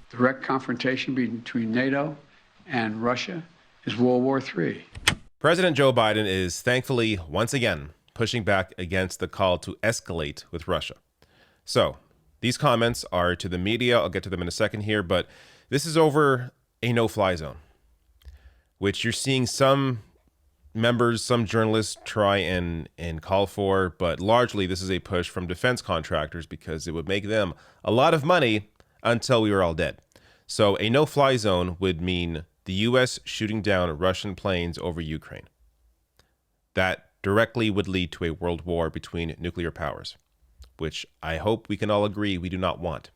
Direct confrontation between NATO and Russia is World War III. President Joe Biden is thankfully once again pushing back against the call to escalate with Russia. So, these comments are to the media. I'll get to them in a second here, but this is over a no-fly zone, which you're seeing some members, some journalists try and call for, but largely this is a push from defense contractors because it would make them a lot of money until we were all dead. So a no-fly zone would mean the U.S. shooting down Russian planes over Ukraine. That directly would lead to a world war between nuclear powers, which I hope we can all agree we do not want.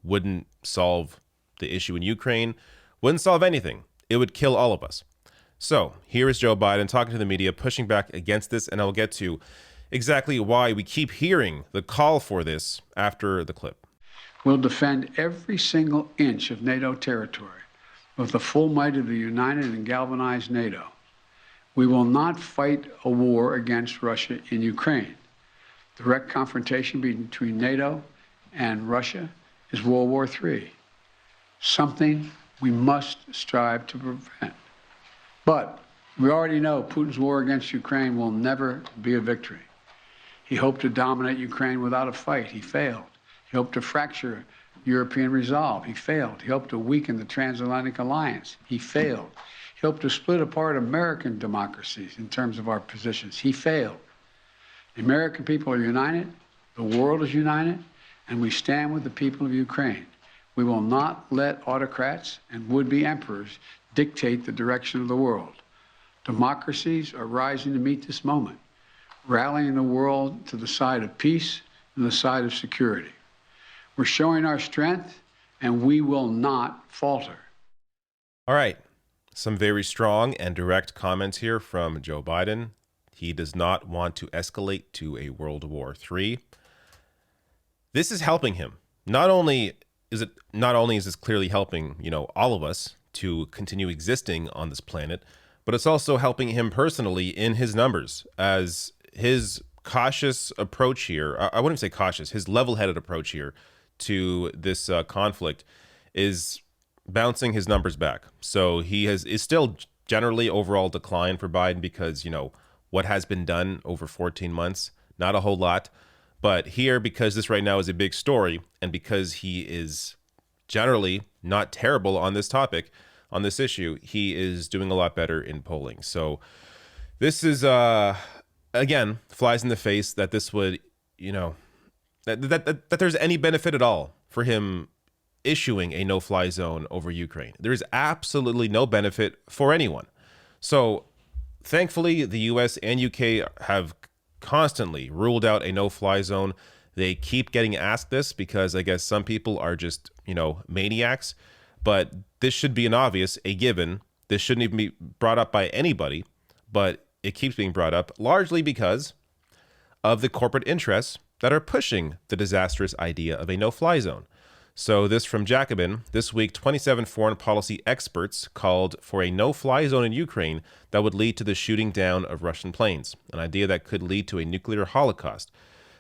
Wouldn't solve the issue in Ukraine, wouldn't solve anything. It would kill all of us. So here is Joe Biden talking to the media, pushing back against this, and I'll get to exactly why we keep hearing the call for this after the clip. We'll defend every single inch of NATO territory with the full might of the united and galvanized NATO. We will not fight a war against Russia in Ukraine. Direct confrontation between NATO and Russia is World War III, something we must strive to prevent. But we already know Putin's war against Ukraine will never be a victory. He hoped to dominate Ukraine without a fight. He failed. He hoped to fracture European resolve. He failed. He hoped to weaken the transatlantic alliance. He failed. He hoped to split apart American democracies in terms of our positions. He failed. The American people are united. The world is united. And we stand with the people of Ukraine. We will not let autocrats and would-be emperors dictate the direction of the world. Democracies are rising to meet this moment, rallying the world to the side of peace and the side of security. We're showing our strength, and we will not falter. All right. Some very strong and direct comments here from Joe Biden. He does not want to escalate to a World War III. This is helping him. Not only is this clearly helping, all of us to continue existing on this planet, but it's also helping him personally in his numbers, as his cautious approach here, I wouldn't say cautious, his level-headed approach here to this conflict is bouncing his numbers back. So he is still generally overall decline for Biden because, what has been done over 14 months, not a whole lot. But here, because this right now is a big story, and because he is generally not terrible on this topic, on this issue, he is doing a lot better in polling. So this is, again, flies in the face that this would, that there's any benefit at all for him issuing a no-fly zone over Ukraine. There is absolutely no benefit for anyone. So thankfully, the U.S. and U.K. have constantly ruled out a no-fly zone. They keep getting asked this because I guess some people are just, maniacs. But this should be an obvious, a given. This shouldn't even be brought up by anybody, but it keeps being brought up largely because of the corporate interests that are pushing the disastrous idea of a no-fly zone. So this from Jacobin. This week, 27 foreign policy experts called for a no-fly zone in Ukraine that would lead to the shooting down of Russian planes, an idea that could lead to a nuclear holocaust.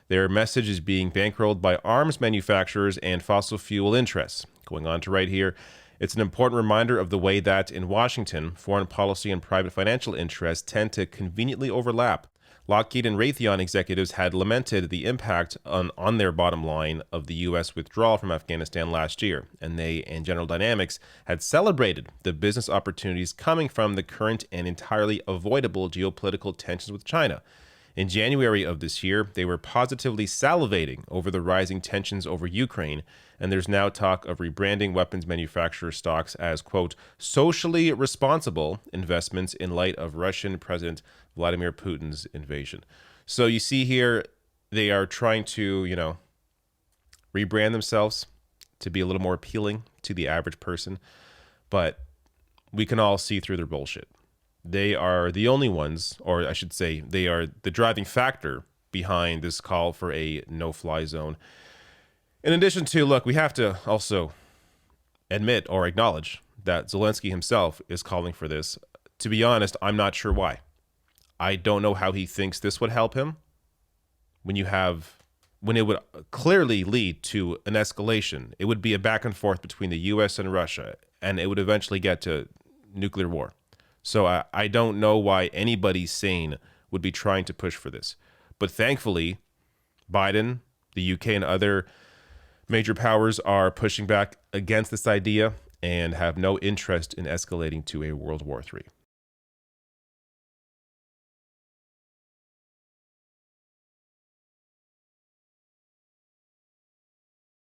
Their message is being bankrolled by arms manufacturers and fossil fuel interests. Going on to write here, it's an important reminder of the way that, in Washington, foreign policy and private financial interests tend to conveniently overlap. Lockheed and Raytheon executives had lamented the impact on their bottom line of the U.S. withdrawal from Afghanistan last year, and they and General Dynamics had celebrated the business opportunities coming from the current and entirely avoidable geopolitical tensions with China. In January of this year, they were positively salivating over the rising tensions over Ukraine, and there's now talk of rebranding weapons manufacturer stocks as, quote, socially responsible investments in light of Russian President Vladimir Putin's invasion. So you see here, they are trying to, rebrand themselves to be a little more appealing to the average person, but we can all see through their bullshit. They are the only ones, or I should say, they are the driving factor behind this call for a no-fly zone. In addition to, look, we have to also admit or acknowledge that Zelensky himself is calling for this. To be honest, I'm not sure why. I don't know how he thinks this would help him when you have when it would clearly lead to an escalation. It would be a back and forth between the US and Russia, and it would eventually get to nuclear war. So I don't know why anybody sane would be trying to push for this. But thankfully, Biden, the UK, and other major powers are pushing back against this idea and have no interest in escalating to a World War III.